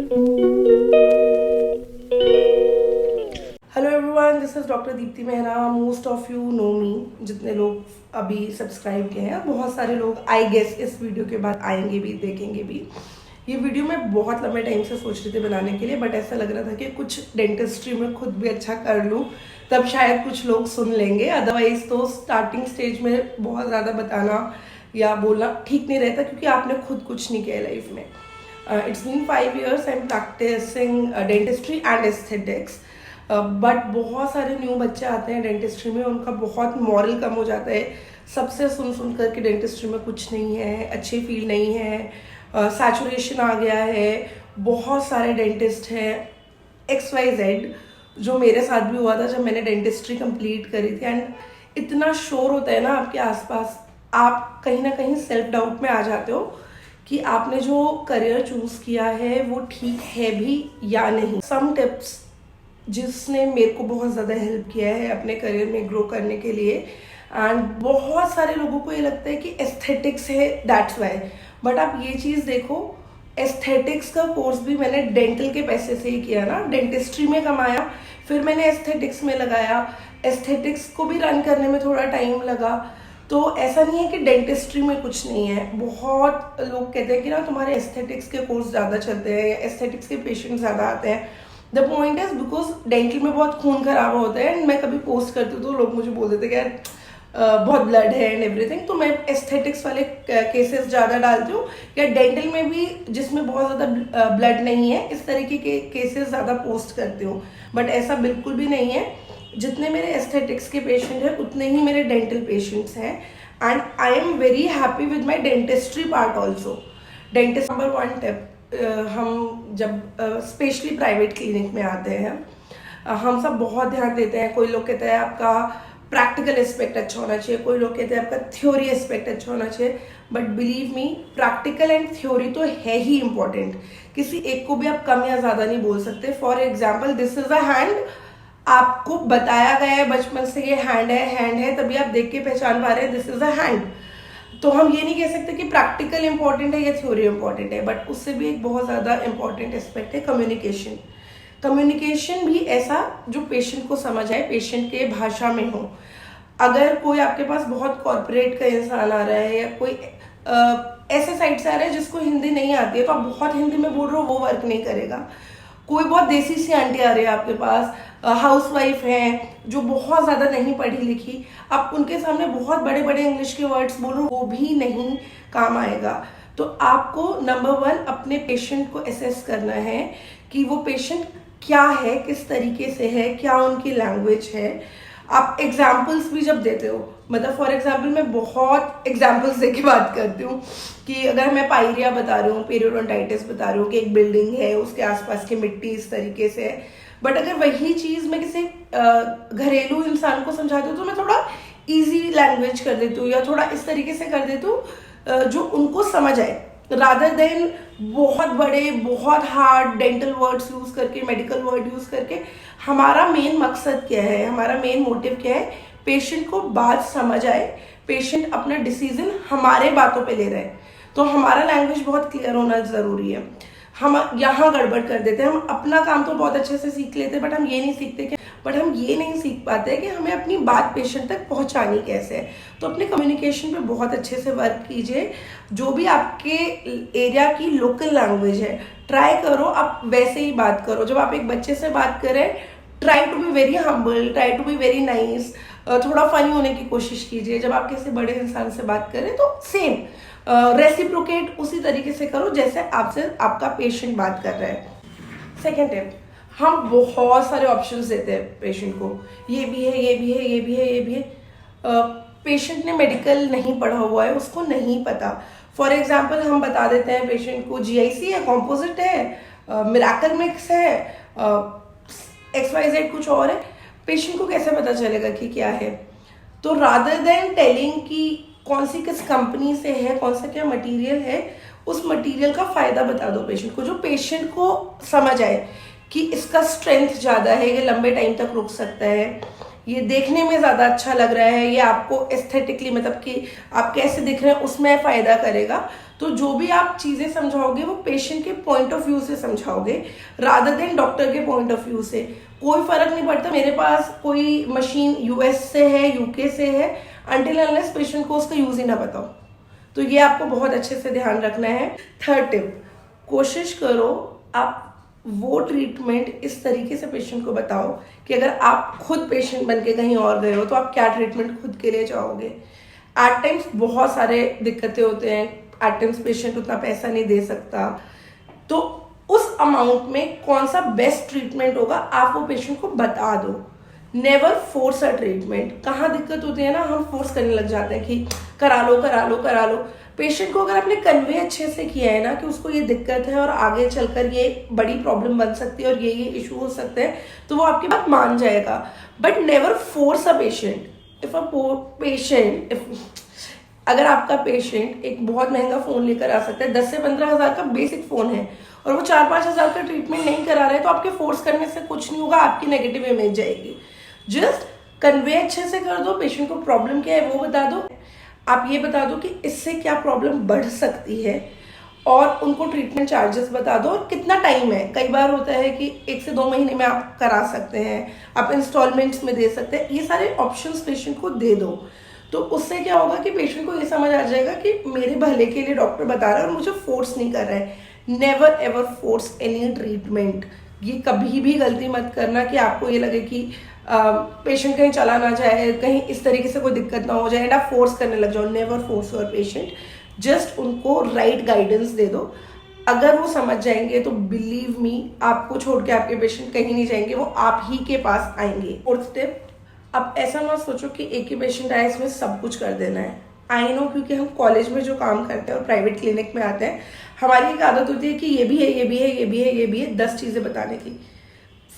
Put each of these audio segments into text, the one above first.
Hello everyone, this is doctor Deepti Mehra. Most of you know me. जितने लोग अभी subscribe किए हैं, बहुत सारे लोग आई गेस इस वीडियो के बाद आएंगे भी, देखेंगे भी। ये वीडियो मैं बहुत लंबे टाइम से सोच रही थी बनाने के लिए, बट ऐसा लग रहा था कि कुछ डेंटिस्ट्री में खुद भी अच्छा कर लूँ, तब शायद कुछ लोग सुन लेंगे। अदरवाइज तो स्टार्टिंग स्टेज में बहुत ज़्यादा बताना या बोलना ठीक नहीं रहता, क्योंकि आपने खुद कुछ नहीं किया लाइफ में। It's been 5 years I am practising dentistry and aesthetics. But बहुत सारे न्यू बच्चे आते हैं डेंटिस्ट्री में, उनका बहुत मॉरल कम हो जाता है। सबसे सुन कर के डेंटिस्ट्री में कुछ नहीं है, अच्छी फील्ड नहीं है, सैचुरेशन आ गया है। बहुत सारे डेंटिस्ट हैं XYZ, जो मेरे साथ भी हुआ था जब मैंने डेंटिस्ट्री कंप्लीट करी थी। एंड इतना शोर होता है ना आपके आसपास, आप कहीं ना कहीं सेल्फ डाउट में आ जाते हो कि आपने जो करियर चूज किया है वो ठीक है भी या नहीं। सम टिप्स जिसने मेरे को बहुत ज़्यादा हेल्प किया है अपने करियर में ग्रो करने के लिए। एंड बहुत सारे लोगों को ये लगता है कि एस्थेटिक्स है दैट्स वाई, बट आप ये चीज़ देखो, एस्थेटिक्स का कोर्स भी मैंने डेंटल के पैसे से ही किया ना। डेंटिस्ट्री में कमाया, फिर मैंने एस्थेटिक्स में लगाया। एस्थेटिक्स को भी रन करने में थोड़ा टाइम लगा। तो ऐसा नहीं है कि डेंटिस्ट्री में कुछ नहीं है। बहुत लोग कहते हैं कि ना तुम्हारे एस्थेटिक्स के कोर्स ज़्यादा चलते हैं या एस्थेटिक्स के पेशेंट ज़्यादा आते हैं। The point is because dental में बहुत खून खराब होता है। एंड मैं कभी पोस्ट करती हूँ तो लोग मुझे बोल देते कि यार बहुत ब्लड है एंड एवरीथिंग, तो मैं एस्थेटिक्स वाले केसेस ज़्यादा डालती हूँ, या डेंटल में भी जिसमें बहुत ज़्यादा ब्लड नहीं है, इस तरीके के केसेस ज़्यादा पोस्ट करती हूँ। बट ऐसा बिल्कुल भी नहीं है। जितने मेरे एस्थेटिक्स के पेशेंट हैं उतने ही मेरे डेंटल पेशेंट्स हैं। And I am very happy with my dentistry part also. Dentist number 1 tip, हम जब स्पेशली प्राइवेट क्लिनिक में आते हैं, हम सब बहुत ध्यान देते हैं। कोई लोग कहते हैं आपका प्रैक्टिकल एस्पेक्ट अच्छा होना चाहिए, कोई लोग कहते हैं आपका थ्योरी एस्पेक्ट अच्छा होना चाहिए। But believe me, practical and theory तो है ही इम्पॉर्टेंट। किसी एक को भी आप कम या ज़्यादा नहीं बोल सकते। For example, this is a hand, आपको बताया गया है बचपन से ये हैंड है, तभी आप देख के पहचान पा रहे हैं दिस इज अ हैंड। तो हम ये नहीं कह सकते कि प्रैक्टिकल इंपॉर्टेंट है या थ्योरी इंपॉर्टेंट है, बट उससे भी एक बहुत ज़्यादा इंपॉर्टेंट एस्पेक्ट है कम्युनिकेशन। कम्युनिकेशन भी ऐसा जो पेशेंट को समझ आए, पेशेंट के भाषा में हो। अगर कोई आपके पास बहुत कॉर्पोरेट का इंसान आ रहा है या कोई ऐसे साइड से आ रहा है जिसको हिंदी नहीं आती है, तो आप बहुत हिंदी में बोल रहे हो, वो वर्क नहीं करेगा। कोई बहुत देसी सी आंटी आ रही है आपके पास, हाउस वाइफ है जो बहुत ज़्यादा नहीं पढ़ी लिखी, आप उनके सामने बहुत बड़े बड़े इंग्लिश के वर्ड्स बोलो, वो भी नहीं काम आएगा। तो आपको नंबर 1 अपने पेशेंट को एसेस करना है कि वो पेशेंट क्या है, किस तरीके से है, क्या उनकी लैंग्वेज है। आप एग्जाम्पल्स भी जब देते हो, मतलब फॉर एग्जाम्पल मैं बहुत एग्जाम्पल्स दे के बात करती हूँ कि अगर मैं पायरिया बता रही हूँ, पेरियोडोंटाइटिस बता रही हूँ कि एक बिल्डिंग है, उसके आसपास की मिट्टी इस तरीके से है, बट अगर वही चीज़ मैं किसी घरेलू इंसान को समझाती हूँ तो मैं थोड़ा इजी लैंग्वेज कर देती हूँ या थोड़ा इस तरीके से कर देती हूँ जो उनको समझ आए, रादर देन बहुत बड़े बहुत हार्ड डेंटल वर्ड्स यूज़ करके, मेडिकल वर्ड यूज़ करके। हमारा मेन मकसद क्या है, हमारा मेन मोटिव क्या है, पेशेंट को बात समझ आए, पेशेंट अपना डिसीजन हमारे बातों पे ले रहे हैं। तो हमारा लैंग्वेज बहुत क्लियर होना ज़रूरी है। हम यहाँ गड़बड़ कर देते हैं। हम अपना काम तो बहुत अच्छे से सीख लेते हैं, बट हम ये नहीं सीख पाते कि हमें अपनी बात पेशेंट तक पहुँचानी कैसे है। तो अपने कम्युनिकेशन पे बहुत अच्छे से वर्क कीजिए। जो भी आपके एरिया की लोकल लैंग्वेज है, ट्राई करो आप वैसे ही बात करो। जब आप एक बच्चे से बात करें, try to be very humble, try to be very nice, थोड़ा फनी होने की कोशिश कीजिए। जब आप किसी बड़े इंसान से बात करें तो सेम रेसिप्रोकेट उसी तरीके से करो जैसे आपसे आपका पेशेंट बात कर रहा है। सेकेंड टिप, हम बहुत सारे ऑप्शंस देते हैं पेशेंट को, ये भी है, ये भी है, ये भी है, ये भी है। पेशेंट ने मेडिकल नहीं पढ़ा हुआ है, उसको नहीं पता। फॉर एग्जाम्पल हम बता देते हैं पेशेंट को GIC है, कॉम्पोजिट है, मिराकल मिक्स है, XYZ कुछ और है। पेशेंट को कैसे पता चलेगा कि क्या है? तो रादर देन टेलिंग कि कौन सी किस कंपनी से है, कौन सा क्या मटेरियल है, उस मटेरियल का फ़ायदा बता दो पेशेंट को, जो पेशेंट को समझ आए कि इसका स्ट्रेंथ ज़्यादा है, ये लंबे टाइम तक रुक सकता है, ये देखने में ज़्यादा अच्छा लग रहा है, ये आपको एस्थेटिकली मतलब कि आप कैसे दिख रहे हैं उसमें फ़ायदा करेगा। तो जो भी आप चीजें समझाओगे वो पेशेंट के पॉइंट ऑफ व्यू से समझाओगे, रादर देन डॉक्टर के पॉइंट ऑफ व्यू से। कोई फर्क नहीं पड़ता मेरे पास कोई मशीन यूएस से है, यूके से है, अनटिल अनलेस पेशेंट को उसका यूज ही ना बताओ। तो ये आपको बहुत अच्छे से ध्यान रखना है। थर्ड टिप, कोशिश करो आप वो ट्रीटमेंट इस तरीके से पेशेंट को बताओ कि अगर आप खुद पेशेंट बन के कहीं और गए हो तो आप क्या ट्रीटमेंट खुद के लिए चाहोगे। एट टाइम्स बहुत सारे दिक्कतें होते हैं, एट टाइम्स पेशेंट उतना पैसा नहीं दे सकता, तो उस अमाउंट में कौन सा बेस्ट ट्रीटमेंट होगा आप वो पेशेंट को बता दो। Never force a treatment. कहाँ दिक्कत होती है ना, हम फोर्स करने लग जाते हैं कि करा लो करा लो करा लो। पेशेंट को अगर आपने कन्वे अच्छे से किया है ना कि उसको ये दिक्कत है और आगे चलकर ये बड़ी प्रॉब्लम बन सकती है और ये इशू हो सकते हैं, तो वो आपकी बात मान जाएगा। But never force a patient. If a patient, अगर आपका पेशेंट एक बहुत महंगा फोन लेकर आ सकता है, 10 से 15 हजार का बेसिक फोन है और वो 4-5 हजार का ट्रीटमेंट नहीं करा रहे, तो आपके फोर्स करने से कुछ नहीं होगा, आपकी नेगेटिव इमेज जाएगी। जस्ट कन्वे अच्छे से कर दो, पेशेंट को प्रॉब्लम क्या है वो बता दो, आप ये बता दो कि इससे क्या प्रॉब्लम बढ़ सकती है और उनको ट्रीटमेंट चार्जेस बता दो और कितना टाइम है। कई बार होता है कि 1 से 2 महीने में आप करा सकते हैं, आप इंस्टॉलमेंट्स में दे सकते हैं, ये सारे ऑप्शंस पेशेंट को दे दो। तो उससे क्या होगा कि पेशेंट को ये समझ आ जाएगा कि मेरे भले के लिए डॉक्टर बता रहा है और मुझे फोर्स नहीं कर रहा है। Never ever force any treatment. ये कभी भी गलती मत करना कि आपको ये लगे कि पेशेंट कहीं चला ना जाए, कहीं इस तरीके से कोई दिक्कत ना हो जाए एंड आप फोर्स करने लग जाओ। Never force your patient, just उनको राइट गाइडेंस दे दो। अगर वो समझ जाएंगे तो बिलीव मी, आपको छोड़ के आपके पेशेंट कहीं नहीं जाएंगे, वो आप ही के पास आएंगे। फोर्थ टिप, अब ऐसा मत सोचो कि एक ही पेशेंट आए इसमें सब कुछ कर देना है। आई नो, क्योंकि हम कॉलेज में जो काम करते हैं और प्राइवेट क्लिनिक में आते हैं, हमारी एक आदत होती है कि ये भी है, ये भी है, ये भी है, ये भी है, 10 चीजें बताने की।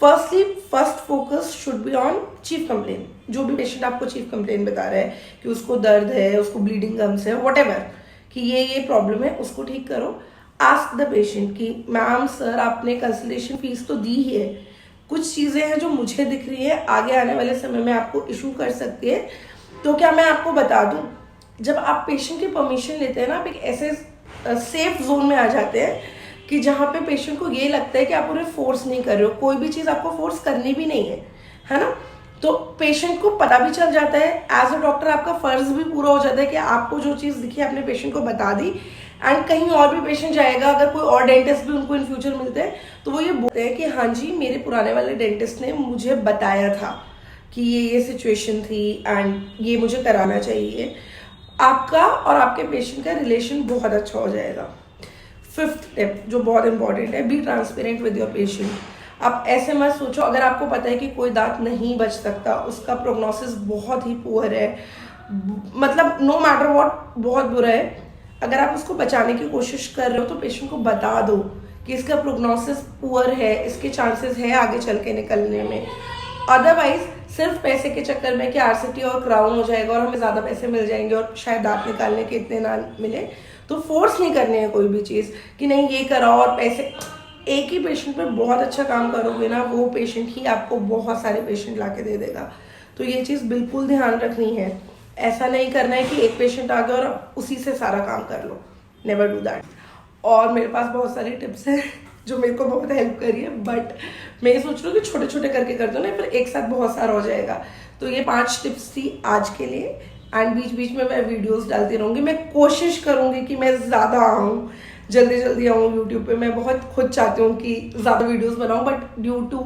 Firstly first focus should be on chief complain. जो भी पेशेंट आपको चीफ कंप्लेन बता रहा है कि उसको दर्द है, उसको ब्लीडिंग गम्स है, व्हाटएवर, कि ये प्रॉब्लम है, उसको ठीक करो। आस्क द पेशेंट कि मैम सर आपने कंसल्टेशन फीस तो दी ही है, कुछ चीजें हैं जो मुझे दिख रही है आगे आने वाले समय में आपको इशू कर सकती है, तो क्या मैं आपको बता दूं। जब आप पेशेंट की परमिशन लेते हैं ना, आप एक ऐसे सेफ जोन में आ जाते हैं कि जहाँ पे पेशेंट को ये लगता है कि आप उन्हें फोर्स नहीं कर रहे हो, कोई भी चीज़ आपको फोर्स करनी भी नहीं है ना। तो पेशेंट को पता भी चल जाता है, एज अ डॉक्टर आपका फर्ज भी पूरा हो जाता है कि आपको जो चीज़ दिखी अपने पेशेंट को बता दी। एंड कहीं और भी पेशेंट जाएगा, अगर कोई और डेंटिस्ट भी उनको इन फ्यूचर मिलते हैं तो वो ये बोलते हैं कि हाँ जी मेरे पुराने वाले डेंटिस्ट ने मुझे बताया था कि ये सिचुएशन थी एंड ये मुझे कराना चाहिए। आपका और आपके पेशेंट का रिलेशन बहुत अच्छा हो जाएगा। फिफ्थ टिप जो बहुत इंपॉर्टेंट है, be transparent with your patient. आप ऐसे मत सोचो, अगर आपको पता है कि कोई दांत नहीं बच सकता, उसका प्रोग्नोसिस बहुत ही पुअर है, मतलब नो मैटर व्हाट बहुत बुरा है, अगर आप उसको बचाने की कोशिश कर रहे हो तो पेशेंट को बता दो कि इसका प्रोग्नोसिस पुअर है, इसके चांसेस है आगे चल के निकलने में। अदरवाइज सिर्फ पैसे के चक्कर में कि आरसीटी और क्राउन हो जाएगा और हमें ज़्यादा पैसे मिल जाएंगे और शायद दांत निकालने के इतने ना मिले, तो फोर्स नहीं करनी है कोई भी चीज़ कि नहीं ये कराओ और पैसे। एक ही पेशेंट पे बहुत अच्छा काम करोगे ना, वो पेशेंट ही आपको बहुत सारे पेशेंट ला के दे देगा। तो ये चीज़ बिल्कुल ध्यान रखनी है। ऐसा नहीं करना है कि एक पेशेंट आ गया और उसी से सारा काम कर लो, नेवर डू दैट। और मेरे पास बहुत सारी टिप्स हैं जो मेरे को बहुत हेल्प करी है, बट मैं ये सोच रही हूँ कि छोटे छोटे करके कर दो ना, फिर एक साथ बहुत सारा हो जाएगा। तो ये 5 टिप्स थी आज के लिए एंड बीच बीच में मैं वीडियोस डालती रहूँगी। मैं कोशिश करूँगी कि मैं ज़्यादा आऊँ, जल्दी जल्दी आऊँ यूट्यूब पे। मैं बहुत खुद चाहती हूँ कि ज़्यादा वीडियोस बनाऊँ, बट ड्यू टू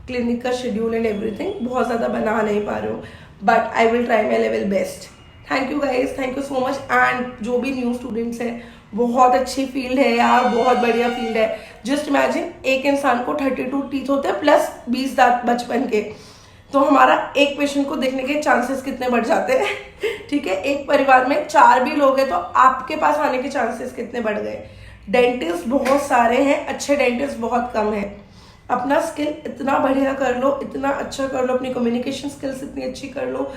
क्लिनिक का शेड्यूल एंड एवरीथिंग बहुत ज़्यादा बना नहीं पा रही हूँ, but I will try my level best. Thank you guys, thank you so much. And जो भी न्यू स्टूडेंट्स हैं, बहुत अच्छी फील्ड है यार, बहुत बढ़िया फील्ड है। जस्ट इमेजिन एक इंसान को 32 टीथ होते हैं प्लस 20 दांत बचपन के, तो हमारा एक पेशेंट को देखने के चांसेस कितने बढ़ जाते हैं। ठीक है, एक परिवार में 4 भी लोग हैं तो आपके पास आने के चांसेस कितने बढ़ गए। डेंटिस्ट बहुत सारे हैं, अच्छे डेंटिस्ट बहुत कम है। अपना स्किल इतना बढ़िया कर लो, इतना अच्छा कर लो, अपनी कम्युनिकेशन स्किल्स इतनी अच्छी कर लो,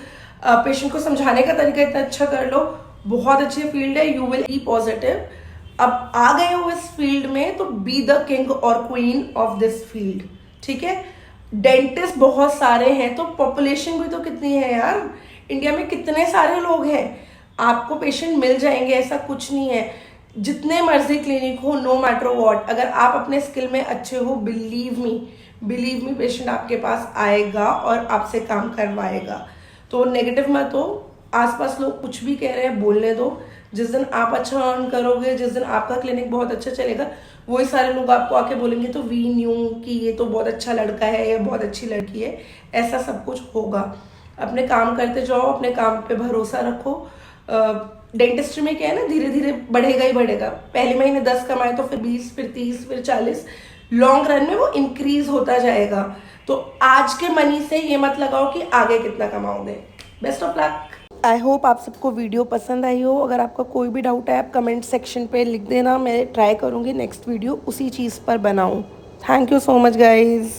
पेशेंट को समझाने का तरीका इतना अच्छा कर लो, बहुत अच्छी फील्ड है। You will be positive. अब आ गए हो इस फील्ड में तो बी द किंग और क्वीन ऑफ दिस फील्ड। ठीक है, डेंटिस्ट बहुत सारे हैं तो पॉपुलेशन भी तो कितनी है यार, इंडिया में कितने सारे लोग हैं, आपको पेशेंट मिल जाएंगे, ऐसा कुछ नहीं है। जितने मर्जी क्लिनिक हो, नो मैटर व्हाट, अगर आप अपने स्किल में अच्छे हो, बिलीव मी पेशेंट आपके पास आएगा और आपसे काम करवाएगा। तो नेगेटिव मत हो, आसपास लोग कुछ भी कह रहे हैं बोलने दो। जिस दिन आप अच्छा अर्न करोगे, जिस दिन आपका क्लिनिक बहुत अच्छा चलेगा, वही सारे लोग आपको आके बोलेंगे तो वी न्यू कि ये तो बहुत अच्छा लड़का है या बहुत अच्छी लड़की है। ऐसा सब कुछ होगा। अपने काम करते जाओ, अपने काम पे भरोसा रखो। डेंटिस्ट्री में क्या है ना, धीरे धीरे बढ़ेगा ही बढ़ेगा। पहले महीने 10 कमाए तो फिर 20, फिर 30, फिर 40, लॉन्ग रन में वो इंक्रीज होता जाएगा। तो आज के मनी से ये मत लगाओ कि आगे कितना कमाओगे। Best of luck. I hope आप सबको वीडियो पसंद आई हो। अगर आपका कोई भी डाउट है आप कमेंट सेक्शन पे लिख देना, मैं ट्राई करूँगी नेक्स्ट वीडियो उसी चीज़ पर बनाऊँ। Thank you so much guys.